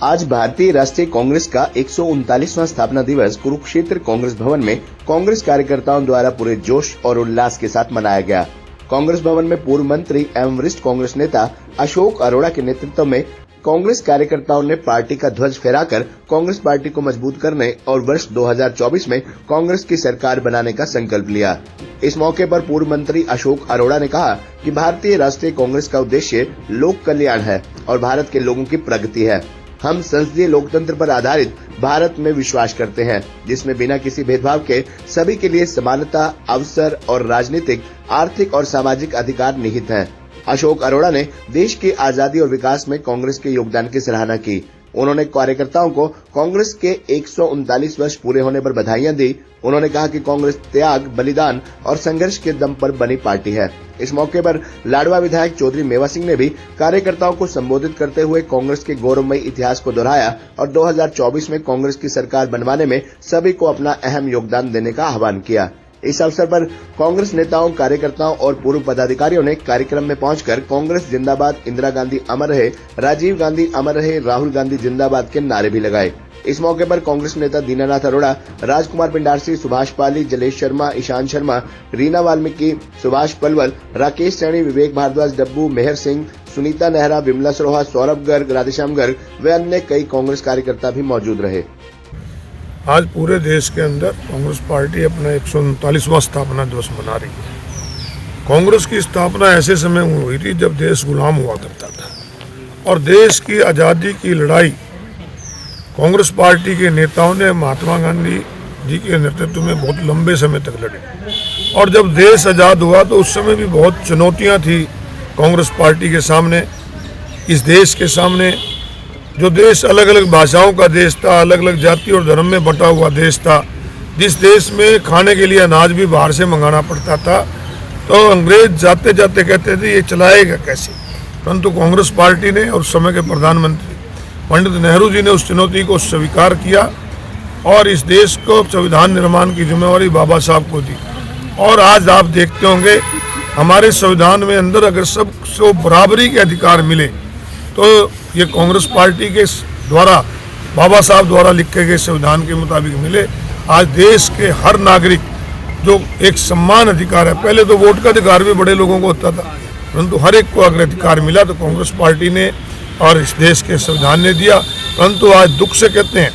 आज भारतीय राष्ट्रीय कांग्रेस का 139वां स्थापना दिवस कुरुक्षेत्र कांग्रेस भवन में कांग्रेस कार्यकर्ताओं द्वारा पूरे जोश और उल्लास के साथ मनाया गया। कांग्रेस भवन में पूर्व मंत्री एवं वरिष्ठ कांग्रेस नेता अशोक अरोड़ा के नेतृत्व में कांग्रेस कार्यकर्ताओं ने पार्टी का ध्वज फहराकर कांग्रेस पार्टी को मजबूत करने और वर्ष 2024 में कांग्रेस की सरकार बनाने का संकल्प लिया। इस मौके पर पूर्व मंत्री अशोक अरोड़ा ने कहा कि भारतीय राष्ट्रीय कांग्रेस का उद्देश्य लोक कल्याण है और भारत के लोगों की प्रगति है। हम संसदीय लोकतंत्र पर आधारित भारत में विश्वास करते हैं, जिसमें बिना किसी भेदभाव के सभी के लिए समानता, अवसर और राजनीतिक, आर्थिक और सामाजिक अधिकार निहित हैं। अशोक अरोड़ा ने देश की आजादी और विकास में कांग्रेस के योगदान की सराहना की। उन्होंने कार्यकर्ताओं को कांग्रेस के 139 वर्ष पूरे होने पर बधाइयां दी। उन्होंने कहा कि कांग्रेस त्याग, बलिदान और संघर्ष के दम पर बनी पार्टी है। इस मौके पर लाडवा विधायक चौधरी मेवा सिंह ने भी कार्यकर्ताओं को संबोधित करते हुए कांग्रेस के गौरवमयी इतिहास को दोहराया और 2024 में कांग्रेस की सरकार बनवाने में सभी को अपना अहम योगदान देने का आह्वान किया। इस अवसर पर कांग्रेस नेताओं, कार्यकर्ताओं और पूर्व पदाधिकारियों ने कार्यक्रम में पहुंचकर कांग्रेस जिंदाबाद, इंदिरा गांधी अमर रहे, राजीव गांधी अमर रहे, राहुल गांधी जिंदाबाद के नारे भी लगाए। इस मौके पर कांग्रेस नेता दीनानाथ अरोड़ा, राजकुमार पिंडारसी, सुभाष पाली, जलेश शर्मा, ईशान शर्मा, रीना वाल्मीकि, सुभाष पलवल, राकेश सैनी, विवेक भारद्वाज, डब्बू, मेहर सिंह, सुनीता नेहरा, विमला सरोहा, सौरभ गर्ग, राधेश्याम गर्ग व अन्य कई कांग्रेस कार्यकर्ता भी मौजूद रहे। आज पूरे देश के अंदर कांग्रेस पार्टी अपना 139वां स्थापना दिवस मना रही है। कांग्रेस की स्थापना ऐसे समय में हुई थी जब देश गुलाम हुआ करता था और देश की आज़ादी की लड़ाई कांग्रेस पार्टी के नेताओं ने महात्मा गांधी जी के नेतृत्व में बहुत लंबे समय तक लड़ी। और जब देश आज़ाद हुआ तो उस समय भी बहुत चुनौतियां थी कांग्रेस पार्टी के सामने। इस देश के सामने जो देश अलग अलग भाषाओं का देश था, अलग अलग जाति और धर्म में बंटा हुआ देश था, जिस देश में खाने के लिए अनाज भी बाहर से मंगाना पड़ता था, तो अंग्रेज जाते जाते कहते थे ये चलाएगा कैसे। परंतु कांग्रेस पार्टी ने और समय के प्रधानमंत्री पंडित नेहरू जी ने उस चुनौती को स्वीकार किया और इस देश को संविधान निर्माण की जिम्मेवारी बाबा साहब को दी। और आज आप देखते होंगे हमारे संविधान में अंदर अगर सबको बराबरी के अधिकार मिले तो ये कांग्रेस पार्टी के द्वारा, बाबा साहब द्वारा लिखे गए संविधान के मुताबिक मिले। आज देश के हर नागरिक जो एक सम्मान अधिकार है, पहले तो वोट का अधिकार भी बड़े लोगों को होता था, परंतु हर एक को अगर अधिकार मिला तो कांग्रेस पार्टी ने और इस देश के संविधान ने दिया। परंतु आज दुख से कहते हैं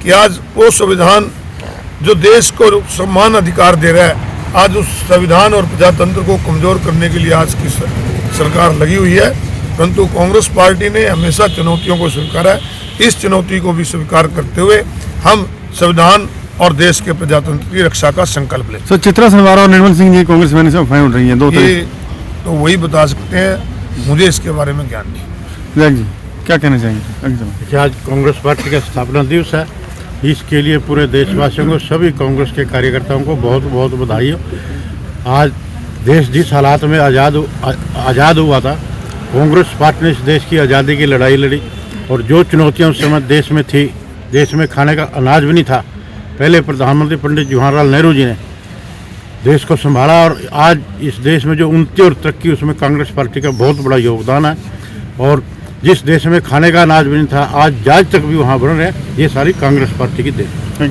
कि आज वो संविधान जो देश को सम्मान अधिकार दे रहा है, आज उस संविधान और प्रजातंत्र को कमजोर करने के लिए आज की सरकार लगी हुई है। परंतु कांग्रेस पार्टी ने हमेशा चुनौतियों को स्वीकारा है। इस चुनौती को भी स्वीकार करते हुए हम संविधान और देश के प्रजातंत्र की रक्षा का संकल्प लें। सर, चित्रा सनवारा और निर्मल सिंह जी कांग्रेस में से फाइन उठ रही हैं, तो वही बता सकते हैं, मुझे इसके बारे में ज्ञान नहीं। जी, क्या कहना चाहेंगे? आज कांग्रेस पार्टी का स्थापना दिवस है, इसके लिए पूरे देशवासियों को, सभी कांग्रेस के कार्यकर्ताओं को बहुत बहुत बधाई हो। आज देश जिस हालात में आज़ाद हुआ था, कांग्रेस पार्टी ने इस देश की आज़ादी की लड़ाई लड़ी और जो चुनौतियां उस समय देश में थी, देश में खाने का अनाज भी नहीं था, पहले प्रधानमंत्री पंडित जवाहरलाल नेहरू जी ने देश को संभाला और आज इस देश में जो उन्नति और तरक्की, उसमें कांग्रेस पार्टी का बहुत बड़ा योगदान है। और जिस देश में खाने का अनाज भी नहीं था, आज जहाज तक भी वहाँ बन रहे हैं, ये सारी कांग्रेस पार्टी की देन है।